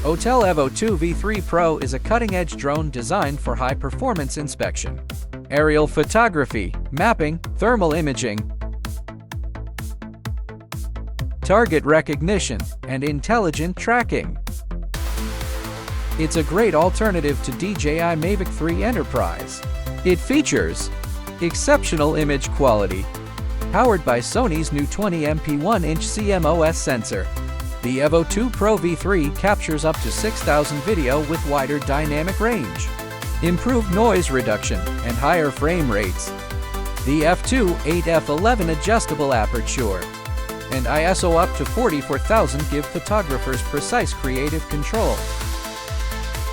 AUTEL EVO 2 V3 Pro is a cutting-edge drone designed for high-performance inspection, aerial photography, mapping, thermal imaging, target recognition, and intelligent tracking. It's a great alternative to DJI MAVIC 3 Enterprise. It features exceptional image quality, powered by Sony's new 20MP 1-inch CMOS sensor. The EVO 2 Pro V3 captures up to 6,000 video with wider dynamic range, improved noise reduction, and higher frame rates. The f2 8f11 adjustable aperture and ISO up to 44,000 give photographers precise creative control.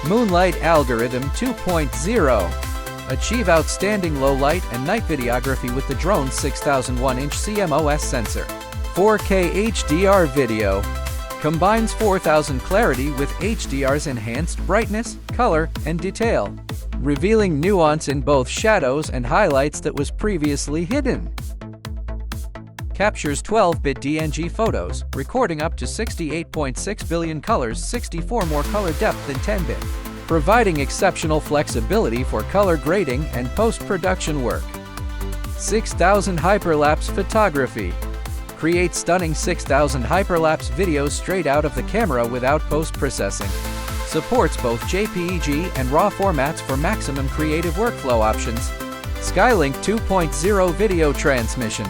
Moonlight Algorithm 2.0 achieve outstanding low light and night videography with the drone's 6,001-inch CMOS sensor. 4K HDR video combines 4,000 clarity with HDR's enhanced brightness, color, and detail, revealing nuance in both shadows and highlights that was previously hidden. Captures 12-bit DNG photos, recording up to 68.6 billion colors, 64 more color depth than 10-bit, providing exceptional flexibility for color grading and post-production work. 6,000 hyperlapse photography. Create stunning 6,000 hyperlapse videos straight out of the camera without post-processing. Supports both JPEG and RAW formats for maximum creative workflow options. Skylink 2.0 video transmission.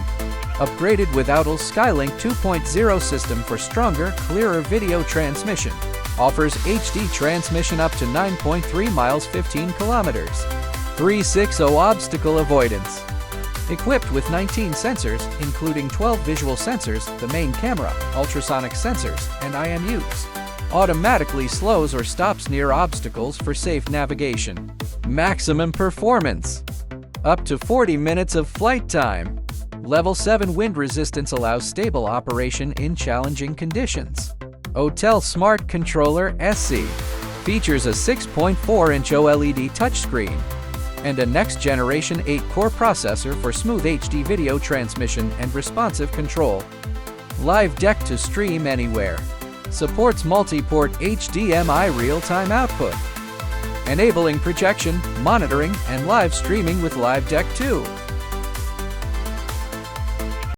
Upgraded with AUTEL's Skylink 2.0 system for stronger, clearer video transmission. Offers HD transmission up to 9.3 miles 15 kilometers. 360 obstacle avoidance. Equipped with 19 sensors, including 12 visual sensors, the main camera, ultrasonic sensors, and IMUs. Automatically slows or stops near obstacles for safe navigation. Maximum performance. Up to 40 minutes of flight time. Level 7 wind resistance allows stable operation in challenging conditions. AUTEL Smart Controller SC features a 6.4-inch OLED touchscreen and a next-generation 8-core processor for smooth HD video transmission and responsive control. Live deck to stream anywhere. Supports multi-port HDMI real-time output, enabling projection, monitoring, and live streaming with Live Deck 2.